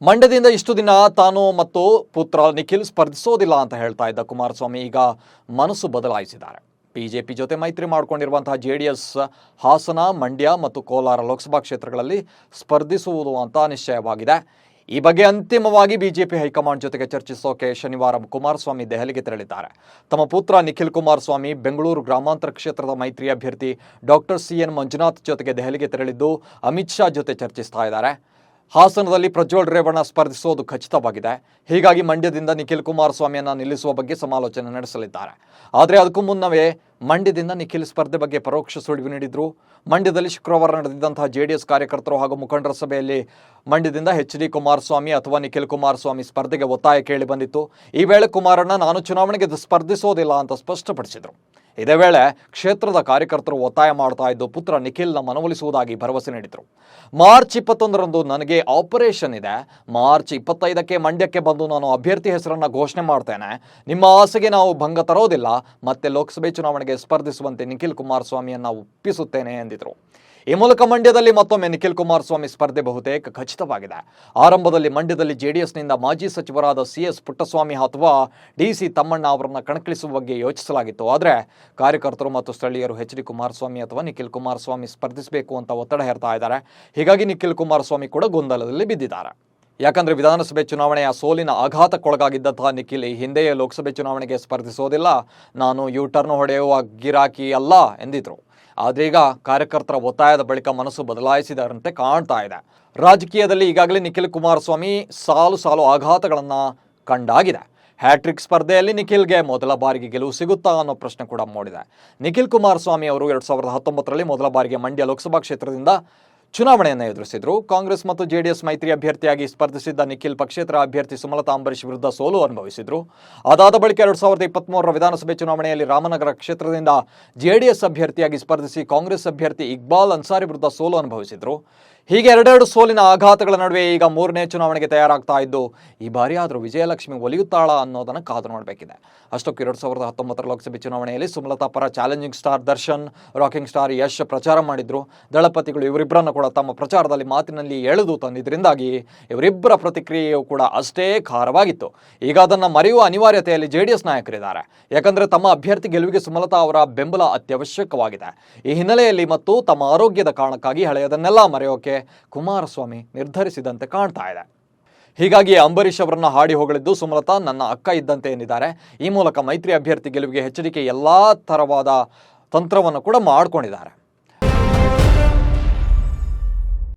ಮಂಡ್ಯದಿಂದ ಇಷ್ಟು ದಿನ ತಾನು ಮತ್ತು ಪುತ್ರ ನಿಖಿಲ್ ಸ್ಪರ್ಧಿಸೋದಿಲ್ಲ ಅಂತ ಹೇಳ್ತಾ ಇದ್ದ ಕುಮಾರಸ್ವಾಮಿ ಈಗ ಮನಸ್ಸು ಬದಲಾಯಿಸಿದ್ದಾರೆ. ಬಿಜೆಪಿ ಜೊತೆ ಮೈತ್ರಿ ಮಾಡಿಕೊಂಡಿರುವಂತಹ ಜೆಡಿಎಸ್ ಹಾಸನ, ಮಂಡ್ಯ ಮತ್ತು ಕೋಲಾರ ಲೋಕಸಭಾ ಕ್ಷೇತ್ರಗಳಲ್ಲಿ ಸ್ಪರ್ಧಿಸುವುದು ಅಂತ ನಿಶ್ಚಯವಾಗಿದೆ. ಈ ಬಗ್ಗೆ ಅಂತಿಮವಾಗಿ ಬಿಜೆಪಿ ಹೈಕಮಾಂಡ್ ಜೊತೆಗೆ ಚರ್ಚಿಸೋಕೆ ಶನಿವಾರ ಕುಮಾರಸ್ವಾಮಿ ದೆಹಲಿಗೆ ತೆರಳಿದ್ದಾರೆ. ತಮ್ಮ ಪುತ್ರ ನಿಖಿಲ್ ಕುಮಾರಸ್ವಾಮಿ ಬೆಂಗಳೂರು ಗ್ರಾಮಾಂತರ ಕ್ಷೇತ್ರದ ಮೈತ್ರಿ ಅಭ್ಯರ್ಥಿ ಡಾಕ್ಟರ್ CN ಮಂಜುನಾಥ್ ಜೊತೆಗೆ ದೆಹಲಿಗೆ ತೆರಳಿದ್ದು ಅಮಿತ್ ಶಾ ಜೊತೆ ಚರ್ಚಿಸ್ತಾ ಇದ್ದಾರೆ. ಹಾಸನದಲ್ಲಿ ಪ್ರಜ್ವಲ್ ರೇವಣ್ಣ ಸ್ಪರ್ಧಿಸೋದು ಖಚಿತವಾಗಿದೆ. ಹೀಗಾಗಿ ಮಂಡ್ಯದಿಂದ ನಿಖಿಲ್ ಕುಮಾರಸ್ವಾಮಿಯನ್ನು ನಿಲ್ಲಿಸುವ ಬಗ್ಗೆ ಸಮಾಲೋಚನೆ ನಡೆಸಲಿದ್ದಾರೆ. ಆದರೆ ಅದಕ್ಕೂ ಮುನ್ನವೇ ಮಂಡ್ಯದಿಂದ ನಿಖಿಲ್ ಸ್ಪರ್ಧೆ ಬಗ್ಗೆ ಪರೋಕ್ಷ ಸುಳಿವು ನೀಡಿದ್ರು. ಮಂಡ್ಯದಲ್ಲಿ ಶುಕ್ರವಾರ ನಡೆದಿದ್ದಂತಹ JDS ಕಾರ್ಯಕರ್ತರು ಹಾಗೂ ಮುಖಂಡರ ಸಭೆಯಲ್ಲಿ ಮಂಡ್ಯದಿಂದ HD ಕುಮಾರಸ್ವಾಮಿ ಅಥವಾ ನಿಖಿಲ್ ಕುಮಾರಸ್ವಾಮಿ ಸ್ಪರ್ಧೆಗೆ ಒತ್ತಾಯ ಕೇಳಿ ಬಂದಿತ್ತು. ಈ ವೇಳೆ ಕುಮಾರಣ್ಣ ನಾನು ಚುನಾವಣೆಗೆ ಸ್ಪರ್ಧಿಸೋದಿಲ್ಲ ಅಂತ ಸ್ಪಷ್ಟಪಡಿಸಿದರು. ಇದೇ ವೇಳೆ ಕ್ಷೇತ್ರದ ಕಾರ್ಯಕರ್ತರು ಒತ್ತಾಯ ಮಾಡ್ತಾ ಇದ್ದು ಪುತ್ರ ನಿಖಿಲ್ನ ಮನವೊಲಿಸುವುದಾಗಿ ಭರವಸೆ ನೀಡಿದರು. ಮಾರ್ಚ್ 21ರಂದು ನನಗೆ ಆಪರೇಷನ್ ಇದೆ. ಮಾರ್ಚ್ 25ಕ್ಕೆ ಮಂಡ್ಯಕ್ಕೆ ಬಂದು ನಾನು ಅಭ್ಯರ್ಥಿ ಹೆಸರನ್ನು ಘೋಷಣೆ ಮಾಡ್ತೇನೆ. ನಿಮ್ಮ ಆಸೆಗೆ ನಾವು ಭಂಗ ತರೋದಿಲ್ಲ. ಮತ್ತೆ ಲೋಕಸಭೆ ಚುನಾವಣೆಗೆ ಸ್ಪರ್ಧಿಸುವಂತೆ ನಿಖಿಲ್ ಕುಮಾರಸ್ವಾಮಿಯನ್ನು ಒಪ್ಪಿಸುತ್ತೇನೆ ಎಂದಿದ್ರು. ಈ ಮೂಲಕ ಮಂಡ್ಯದಲ್ಲಿ ಮತ್ತೊಮ್ಮೆ ನಿಖಿಲ್ ಕುಮಾರಸ್ವಾಮಿ ಸ್ಪರ್ಧೆ ಬಹುತೇಕ ಖಚಿತವಾಗಿದೆ. ಆರಂಭದಲ್ಲಿ ಮಂಡ್ಯದಲ್ಲಿ JDSನಿಂದ ಮಾಜಿ ಸಚಿವರಾದ CS ಪುಟ್ಟಸ್ವಾಮಿ ಅಥವಾ DC ತಮ್ಮಣ್ಣ ಅವರನ್ನು ಕಣಕ್ಕಿಳಿಸುವ ಬಗ್ಗೆ ಯೋಚಿಸಲಾಗಿತ್ತು. ಆದರೆ ಕಾರ್ಯಕರ್ತರು ಮತ್ತು ಸ್ಥಳೀಯರು HD ಕುಮಾರಸ್ವಾಮಿ ಅಥವಾ ನಿಖಿಲ್ ಕುಮಾರಸ್ವಾಮಿ ಸ್ಪರ್ಧಿಸಬೇಕು ಅಂತ ಒತ್ತಡ ಹೇರ್ತಾ ಇದ್ದಾರೆ. ಹೀಗಾಗಿ ನಿಖಿಲ್ ಕುಮಾರಸ್ವಾಮಿ ಕೂಡ ಗೊಂದಲದಲ್ಲಿ ಬಿದ್ದಿದ್ದಾರೆ. ಯಾಕಂದ್ರೆ ವಿಧಾನಸಭೆ ಚುನಾವಣೆಯ ಸೋಲಿನ ಆಘಾತಕ್ಕೊಳಗಾಗಿದ್ದಂತಹ ನಿಖಿಲ್ ಹಿಂದೆಯೇ ಲೋಕಸಭೆ ಚುನಾವಣೆಗೆ ಸ್ಪರ್ಧಿಸೋದಿಲ್ಲ, ನಾನು U-ಟರ್ನ್ ಹೊಡೆಯುವ ಗಿರಾಕಿ ಅಲ್ಲ ಎಂದಿದ್ರು. ಆದರೆ ಈಗ ಕಾರ್ಯಕರ್ತರ ಒತ್ತಾಯದ ಬಳಿಕ ಮನಸ್ಸು ಬದಲಾಯಿಸಿದರಂತೆ ಕಾಣ್ತಾ ಇದೆ. ರಾಜಕೀಯದಲ್ಲಿ ಈಗಾಗಲೇ ನಿಖಿಲ್ ಕುಮಾರಸ್ವಾಮಿ ಸಾಲು ಆಘಾತಗಳನ್ನು ಕಂಡಾಗಿದೆ. ಹ್ಯಾಟ್ರಿಕ್ ಸ್ಪರ್ಧೆಯಲ್ಲಿ ನಿಖಿಲ್ಗೆ ಮೊದಲ ಬಾರಿಗೆ ಗೆಲುವು ಸಿಗುತ್ತಾ ಅನ್ನೋ ಪ್ರಶ್ನೆ ಕೂಡ ಮೂಡಿದೆ. ನಿಖಿಲ್ ಕುಮಾರಸ್ವಾಮಿ ಅವರು 2019ರಲ್ಲಿ ಮೊದಲ ಬಾರಿಗೆ ಮಂಡ್ಯ ಲೋಕಸಭಾ ಕ್ಷೇತ್ರದಿಂದ ಚುನಾವಣೆಯನ್ನು ಎದುರಿಸಿದ್ರು. ಕಾಂಗ್ರೆಸ್ ಮತ್ತು JDS ಮೈತ್ರಿ ಅಭ್ಯರ್ಥಿಯಾಗಿ ಸ್ಪರ್ಧಿಸಿದ್ದ ನಿಖಿಲ್ ಪಕ್ಷೇತರ ಅಭ್ಯರ್ಥಿ ಸುಮಲತಾ ಅಂಬರೀಶ್ ವಿರುದ್ಧ ಸೋಲು ಅನುಭವಿಸಿದ್ರು. ಅದಾದ ಬಳಿಕ 2023ರ ವಿಧಾನಸಭೆ ಚುನಾವಣೆಯಲ್ಲಿ ರಾಮನಗರ ಕ್ಷೇತ್ರದಿಂದ JDS ಅಭ್ಯರ್ಥಿಯಾಗಿ ಸ್ಪರ್ಧಿಸಿ ಕಾಂಗ್ರೆಸ್ ಅಭ್ಯರ್ಥಿ ಇಕ್ಬಾಲ್ ಅನ್ಸಾರಿ ವಿರುದ್ಧ ಸೋಲು ಅನುಭವಿಸಿದ್ರು. ಹೀಗೆ ಎರಡೆರಡು ಸೋಲಿನ ಆಘಾತಗಳ ನಡುವೆ ಈಗ 3ನೇ ಚುನಾವಣೆಗೆ ತಯಾರಾಗ್ತಾ ಇದ್ದು ಈ ಬಾರಿ ಆದರೂ ವಿಜಯಲಕ್ಷ್ಮಿ ಒಲಿಯುತ್ತಾಳ ಅನ್ನೋದನ್ನು ಕಾದು ನೋಡಬೇಕಿದೆ. ಅಷ್ಟಕ್ಕೂ 2019ರ ಲೋಕಸಭೆ ಚುನಾವಣೆಯಲ್ಲಿ ಸುಮಲತಾ ಪರ challenging star Darshan, rocking star Yash ಪ್ರಚಾರ ಮಾಡಿದ್ರು. ದಳಪತಿಗಳು ಇವರಿಬ್ಬರನ್ನು ಕೂಡ ತಮ್ಮ ಪ್ರಚಾರದಲ್ಲಿ ಮಾತಿನಲ್ಲಿ ಎಳೆದು ತಂದಿದ್ದರಿಂದಾಗಿ ಇವರಿಬ್ಬರ ಪ್ರತಿಕ್ರಿಯೆಯೂ ಕೂಡ ಅಷ್ಟೇ ಖಾರವಾಗಿತ್ತು. ಈಗ ಅದನ್ನು ಮರೆಯುವ ಅನಿವಾರ್ಯತೆಯಲ್ಲಿ JDS ನಾಯಕರಿದ್ದಾರೆ. ಯಾಕಂದರೆ ತಮ್ಮ ಅಭ್ಯರ್ಥಿ ಗೆಲುವಿಗೆ ಸುಮಲತಾ ಅವರ ಬೆಂಬಲ ಅತ್ಯವಶ್ಯಕವಾಗಿದೆ. ಈ ಹಿನ್ನೆಲೆಯಲ್ಲಿ ಮತ್ತು ತಮ್ಮ ಆರೋಗ್ಯದ ಕಾರಣಕ್ಕಾಗಿ ಹಳೆಯದನ್ನೆಲ್ಲ ಮರೆಯೋಕೆ ಕುಮಾರಸ್ವಾಮಿ ನಿರ್ಧರಿಸಿದಂತೆ ಕಾಣ್ತಾ ಇದೆ. ಹೀಗಾಗಿ ಅಂಬರೀಶ್ ಅವರನ್ನು ಹಾಡಿ ಹೊಗಳಿದ್ದು ಸುಮಲತಾ ನನ್ನ ಅಕ್ಕ ಇದ್ದಂತೆ ಎಂದಿದ್ದಾರೆ. ಈ ಮೂಲಕ ಮೈತ್ರಿ ಅಭ್ಯರ್ಥಿ ಗೆಲುವಿಗೆ ಎಚ್ಚರಿಕೆ ಎಲ್ಲಾ ತರವಾದ ತಂತ್ರವನ್ನು ಕೂಡ ಮಾಡಿಕೊಂಡಿದ್ದಾರೆ.